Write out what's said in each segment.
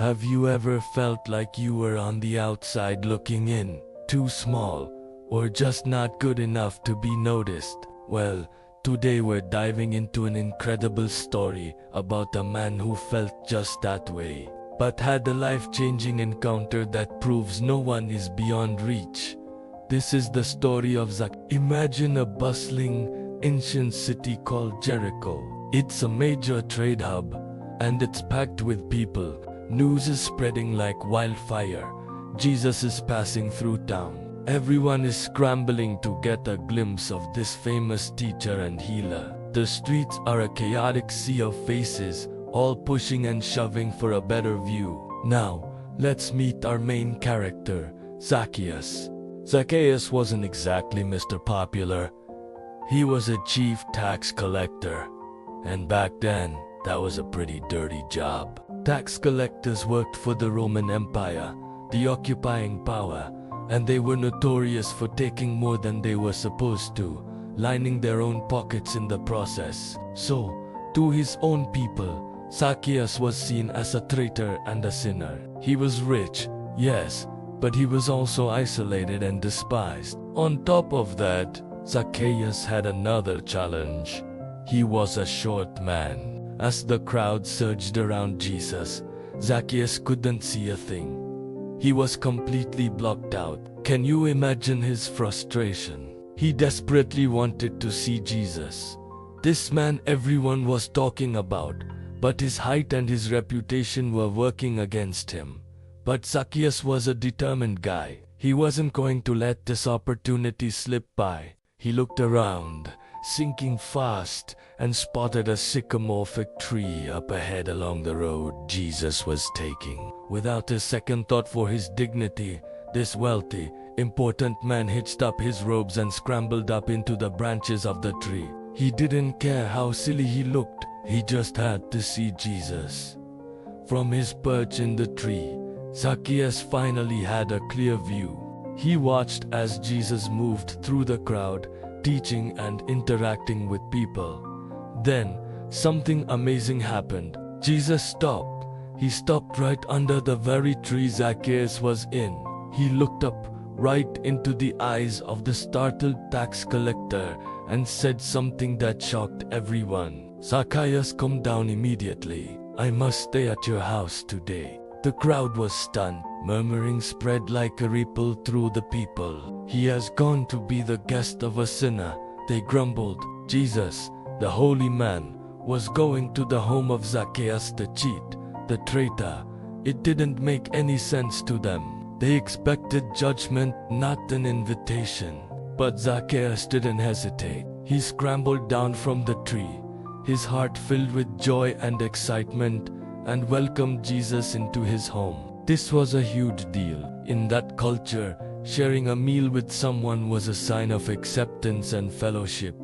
Have you ever felt like you were on the outside looking in, too small, or just not good enough to be noticed? Well, today we're diving into an incredible story about a man who felt just that way, but had a life-changing encounter that proves no one is beyond reach. This is the story of Zacchaeus. Imagine a bustling, ancient city called Jericho. It's a major trade hub, and it's packed with people. News is spreading like wildfire. Jesus is passing through town. Everyone is scrambling to get a glimpse of this famous teacher and healer. The streets are a chaotic sea of faces, all pushing and shoving for a better view. Now, let's meet our main character, Zacchaeus. Zacchaeus wasn't exactly Mr. Popular. He was a chief tax collector. And back then, that was a pretty dirty job. Tax collectors worked for the Roman Empire, the occupying power, and they were notorious for taking more than they were supposed to, lining their own pockets in the process. So, to his own people, Zacchaeus was seen as a traitor and a sinner. He was rich, yes, but he was also isolated and despised. On top of that, Zacchaeus had another challenge. He was a short man. As the crowd surged around Jesus, Zacchaeus couldn't see a thing. He was completely blocked out. Can you imagine his frustration? He desperately wanted to see Jesus, this man everyone was talking about, but his height and his reputation were working against him. But Zacchaeus was a determined guy. He wasn't going to let this opportunity slip by. He looked around, sinking fast, and spotted a sycamore fig tree up ahead along the road Jesus was taking. Without a second thought for his dignity, this wealthy, important man hitched up his robes and scrambled up into the branches of the tree. He didn't care how silly he looked, he just had to see Jesus. From his perch in the tree, Zacchaeus finally had a clear view. He watched as Jesus moved through the crowd, teaching and interacting with people. Then, something amazing happened. Jesus stopped. He stopped right under the very tree Zacchaeus was in. He looked up right into the eyes of the startled tax collector and said something that shocked everyone. "Zacchaeus, come down immediately. I must stay at your house today." The crowd was stunned. Murmuring spread like a ripple through the people. "He has gone to be the guest of a sinner," they grumbled. Jesus, the holy man, was going to the home of Zacchaeus the cheat, the traitor. It didn't make any sense to them. They expected judgment, not an invitation. But Zacchaeus didn't hesitate. He scrambled down from the tree, his heart filled with joy and excitement, and welcomed Jesus into his home. This was a huge deal. In that culture, sharing a meal with someone was a sign of acceptance and fellowship.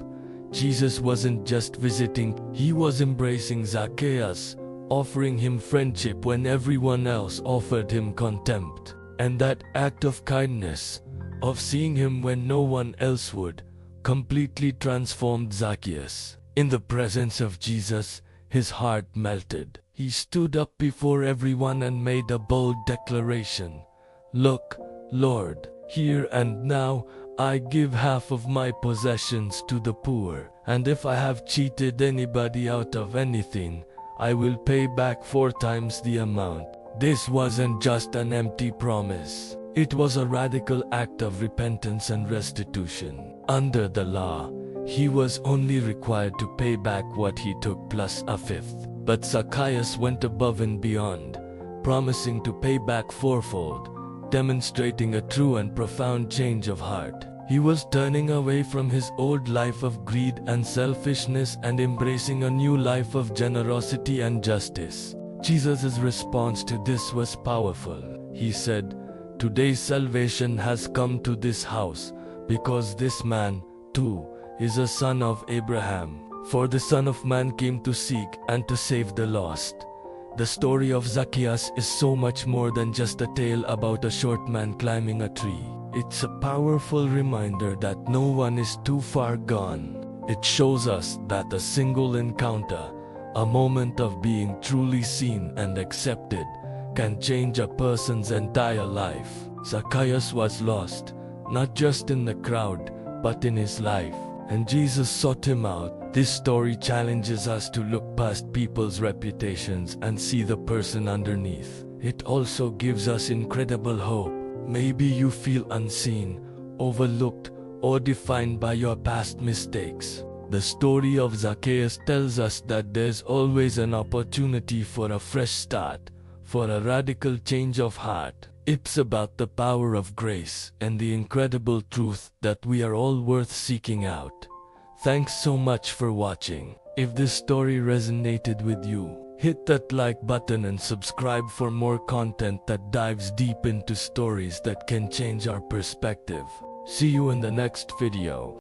Jesus wasn't just visiting, he was embracing Zacchaeus, offering him friendship when everyone else offered him contempt. And that act of kindness, of seeing him when no one else would, completely transformed Zacchaeus. In the presence of Jesus, his heart melted. He stood up before everyone and made a bold declaration. "Look, Lord, here and now I give half of my possessions to the poor, and if I have cheated anybody out of anything, I will pay back 4 times the amount." This wasn't just an empty promise. It was a radical act of repentance and restitution. Under the law, he was only required to pay back what he took plus a fifth. But Zacchaeus went above and beyond, promising to pay back 4-fold, demonstrating a true and profound change of heart. He was turning away from his old life of greed and selfishness and embracing a new life of generosity and justice. Jesus' response to this was powerful. He said, "Today's salvation has come to this house, because this man, too, is a son of Abraham. For the Son of Man came to seek and to save the lost." The story of Zacchaeus is so much more than just a tale about a short man climbing a tree. It's a powerful reminder that no one is too far gone. It shows us that a single encounter, a moment of being truly seen and accepted, can change a person's entire life. Zacchaeus was lost, not just in the crowd, but in his life, and Jesus sought him out. This story challenges us to look past people's reputations and see the person underneath. It also gives us incredible hope. Maybe you feel unseen, overlooked, or defined by your past mistakes. The story of Zacchaeus tells us that there's always an opportunity for a fresh start, for a radical change of heart. It's about the power of grace and the incredible truth that we are all worth seeking out. Thanks so much for watching. If this story resonated with you, hit that like button and subscribe for more content that dives deep into stories that can change our perspective. See you in the next video.